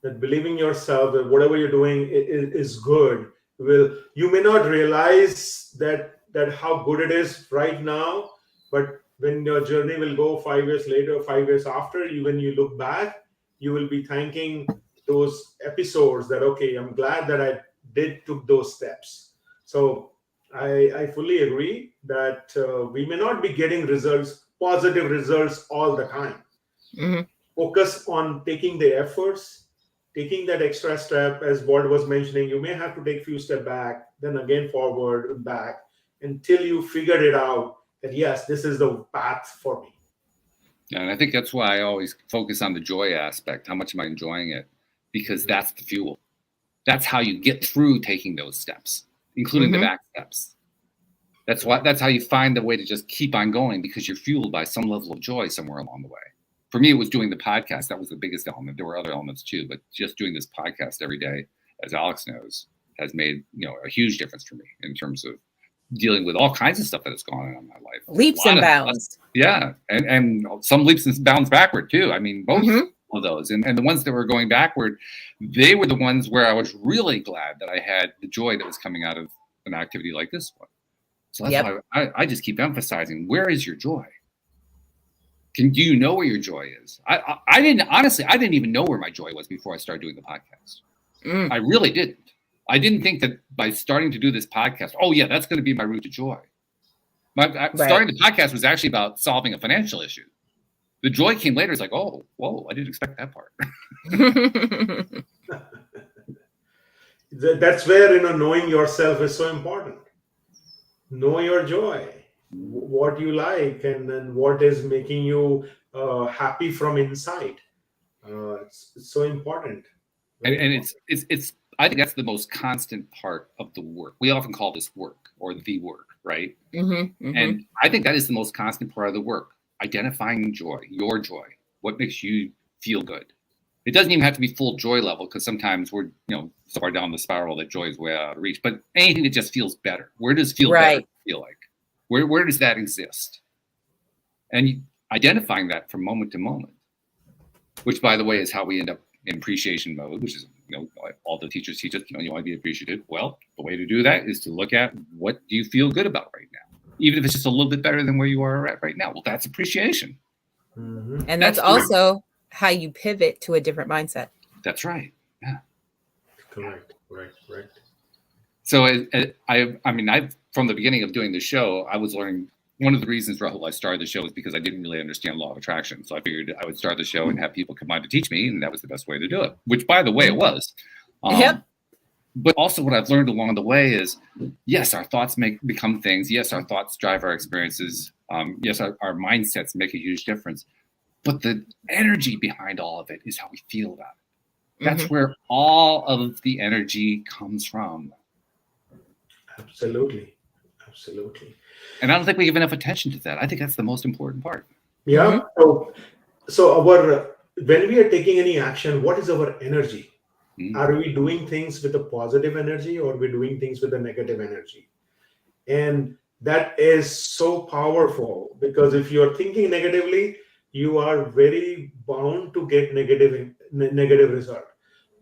That believing yourself that whatever you're doing is good. You may not realize that how good it is right now, but when your journey will go 5 years later, 5 years after, when you look back, you will be thanking those episodes that, okay, I'm glad that I took those steps. So I fully agree that we may not be getting positive results all the time. Focus on taking the efforts, taking that extra step. As Walt was mentioning, you may have to take a few steps back, then again forward and back, until you figured it out that, yes, this is the path for me. And I think that's why I always focus on the joy aspect. How much am I enjoying it? because that's the fuel. That's how you get through taking those steps, including the back steps. That's how you find the way to just keep on going, because you're fueled by some level of joy somewhere along the way. For me, it was doing the podcast. That was the biggest element. There were other elements too, but just doing this podcast every day, as Alex knows, has made a huge difference for me in terms of dealing with all kinds of stuff that has gone on in my life. Leaps and bounds. Yeah, and some leaps and bounds backward too. I mean, both of those, and the ones that were going backward, they were the ones where I was really glad that I had the joy that was coming out of an activity like this one. So that's why I just keep emphasizing, where is your joy? Do you know where your joy is? I didn't even know where my joy was before I started doing the podcast. I really didn't. I didn't think that by starting to do this podcast, that's going to be my route to joy. Starting the podcast was actually about solving a financial issue. The joy came later. It's like, oh, whoa, I didn't expect that part. That's where, knowing yourself is so important. Know your joy, what you like, and then what is making you happy from inside. It's so important. And it's I think that's the most constant part of the work. We often call this work or the work, right? And I think that is the most constant part of the work. Identifying joy, your joy, what makes you feel good. It doesn't even have to be full joy level, because sometimes we're so far down the spiral that joy is way out of reach. But anything that just feels better. Where does feel better feel like? Where does that exist? And identifying that from moment to moment, which, by the way, is how we end up in appreciation mode, which is all the teachers teach us. You want to be appreciative. Well, the way to do that is to look at, what do you feel good about right now, even if it's just a little bit better than where you are at right now. Well, that's appreciation. And that's also how you pivot to a different mindset. That's right. Yeah. Correct. Right. So I from the beginning of doing the show, I was learning. One of the reasons, Rahul, I started the show was because I didn't really understand law of attraction. So I figured I would start the show and have people come on to teach me, and that was the best way to do it. Which, by the way, it was. But also, what I've learned along the way is, yes, our thoughts become things. Yes, our thoughts drive our experiences. Yes, our mindsets make a huge difference. But the energy behind all of it is how we feel about it. That's where all of the energy comes from. Absolutely. And I don't think we give enough attention to that. I think that's the most important part. Yeah. So when we are taking any action, what is our energy? Are we doing things with a positive energy, or are we doing things with a negative energy? And that is so powerful, because if you're thinking negatively, you are very bound to get negative result.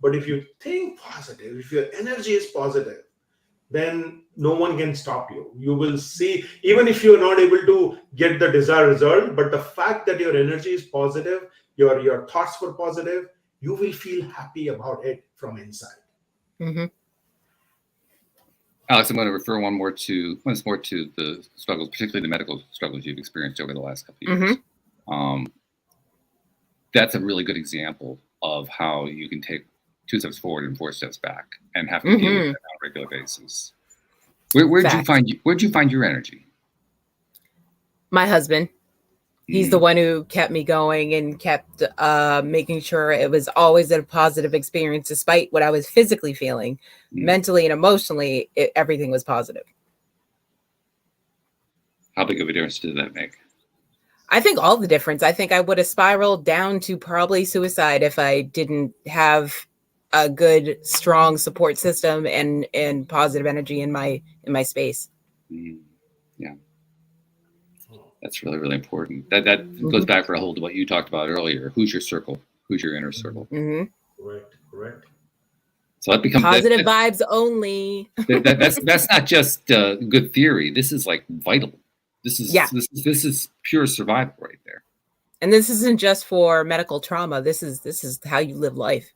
But if you think positive, if your energy is positive, then no one can stop you. You will see, even if you're not able to get the desired result, but the fact that your energy is positive, your thoughts were positive, you will feel happy about it from inside. Alex, I'm going to refer once more to the struggles, particularly the medical struggles you've experienced over the last couple of years. That's a really good example of how you can take 2 steps forward and 4 steps back, and have to deal with that on a regular basis. Where'd you find your energy? My husband. He's the one who kept me going and kept making sure it was always a positive experience, despite what I was physically feeling. Mentally and emotionally, everything was positive. How big of a difference did that make? I think all the difference. I think I would have spiraled down to probably suicide if I didn't have a good, strong support system and positive energy in my space. Yeah. That's really, really important. That goes back for a whole to what you talked about earlier. Who's your circle? Who's your inner circle? Correct. So that becomes positive vibes only. That's not just good theory. This is like vital. This is pure survival right there. And this isn't just for medical trauma. This is how you live life.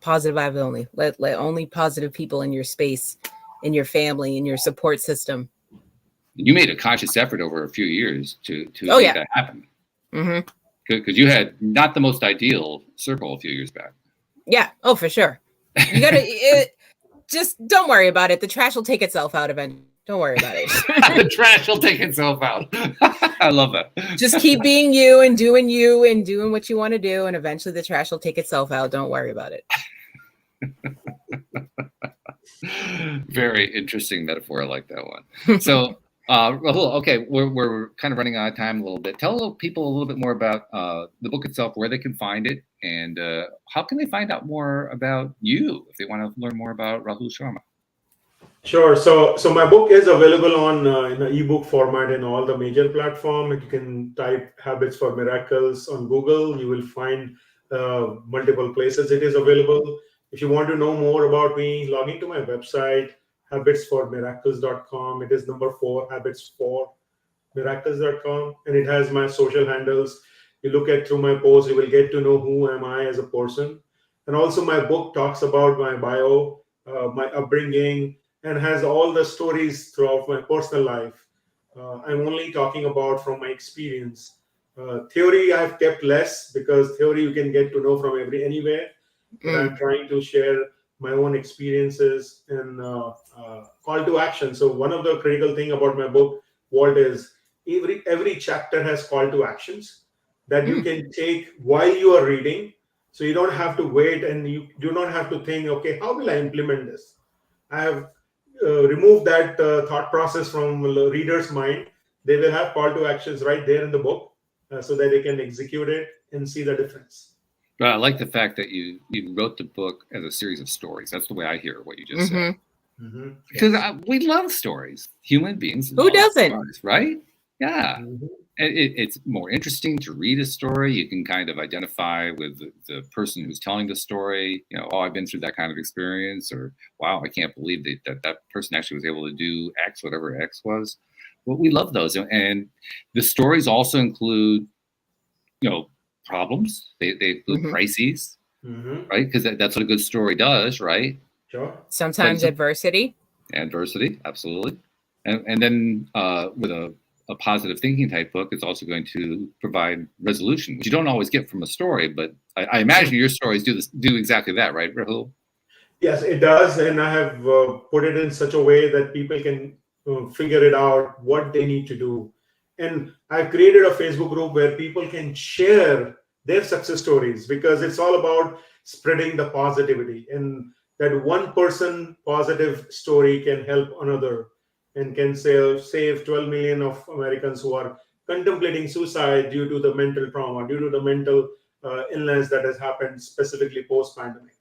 Positive vibes only. Let only positive people in your space, in your family, in your support system. You made a conscious effort over a few years to make that happen. Because you had not the most ideal circle a few years back. Yeah. Oh, for sure. You gotta just don't worry about it. The trash will take itself out eventually. Don't worry about it. The trash will take itself out. I love that. Just keep being you and doing what you want to do. And eventually the trash will take itself out. Don't worry about it. Very interesting metaphor. I like that one. So, Rahul, okay, we're kind of running out of time a little bit. Tell people a little bit more about the book itself, where they can find it, and how can they find out more about you if they want to learn more about Rahul Sharma. Sure. So my book is available on in an ebook format in all the major platforms. You can type Habits for Miracles on Google. You will find multiple places it is available. If you want to know more about me, log into my website, habitsformiracles.com. It is number 4, habitsformiracles.com. And it has my social handles. You look at through my posts, you will get to know who am I as a person. And also my book talks about my bio, my upbringing, and has all the stories throughout my personal life. I'm only talking about from my experience. Theory I've kept less, because theory you can get to know from anywhere. But I'm trying to share my own experiences and call to action. So one of the critical thing about my book, Walt, is every chapter has call to actions that you can take while you are reading. So you don't have to wait, and you do not have to think, okay, how will I implement this? I have removed that thought process from the reader's mind. They will have call to actions right there in the book so that they can execute it and see the difference. But I like the fact that you wrote the book as a series of stories. That's the way I hear what you just said. Because we love stories. Human beings. Who doesn't? Stories, right? Yeah. It's more interesting to read a story. You can kind of identify with the person who's telling the story. You know, oh, I've been through that kind of experience, or wow, I can't believe that person actually was able to do X, whatever X was. Well, we love those. And the stories also include, problems. They include crises, right? Because that's what a good story does, right? Sure. Sometimes adversity. Adversity, absolutely. And then with a positive thinking type book, it's also going to provide resolution, which you don't always get from a story, but I imagine your stories do exactly that, right, Rahul? Yes, it does. And I have put it in such a way that people can figure it out what they need to do. And I've created a Facebook group where people can share their success stories, because it's all about spreading the positivity, and that one person positive story can help another and can save 12 million of Americans who are contemplating suicide due to the mental trauma, due to the mental illness that has happened specifically post-pandemic.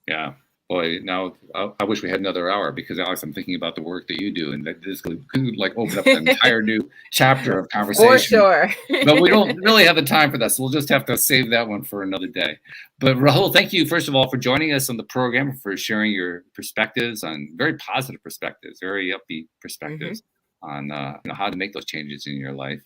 Yeah. Boy, now I wish we had another hour, because Alex, I'm thinking about the work that you do, and that this could like open up an entire new chapter of conversation. For sure. But we don't really have the time for that, so we'll just have to save that one for another day. But Rahul, thank you, first of all, for joining us on the program, for sharing your perspectives, on very positive perspectives, very upbeat perspectives on how to make those changes in your life.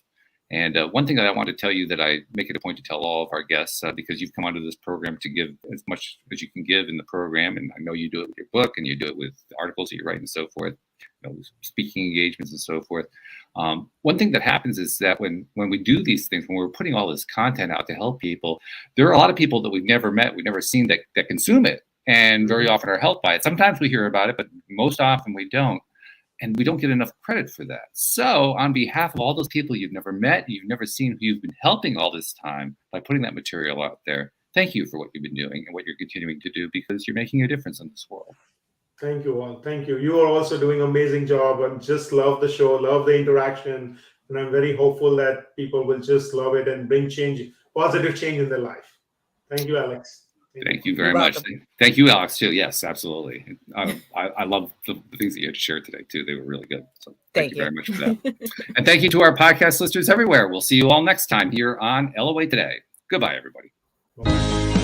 And one thing that I want to tell you, that I make it a point to tell all of our guests, because you've come onto this program to give as much as you can give in the program. And I know you do it with your book, and you do it with the articles that you write and so forth, speaking engagements and so forth. One thing that happens is that when we do these things, when we're putting all this content out to help people, there are a lot of people that we've never met, we've never seen that consume it, and very often are helped by it. Sometimes we hear about it, but most often we don't. And we don't get enough credit for that. So on behalf of all those people you've never met, you've never seen, who you've been helping all this time by putting that material out there, thank you for what you've been doing and what you're continuing to do, because you're making a difference in this world. Thank you all. Thank you. You are also doing an amazing job, and just love the show, love the interaction. And I'm very hopeful that people will just love it and bring change, positive change in their life. Thank you, Alex. Thank you very much. Thank you, Alex, too. Yes, absolutely. I love the things that you had shared today, too. They were really good. So thank you very much for that. And thank you to our podcast listeners everywhere. We'll see you all next time here on LOA Today. Goodbye, everybody. Bye.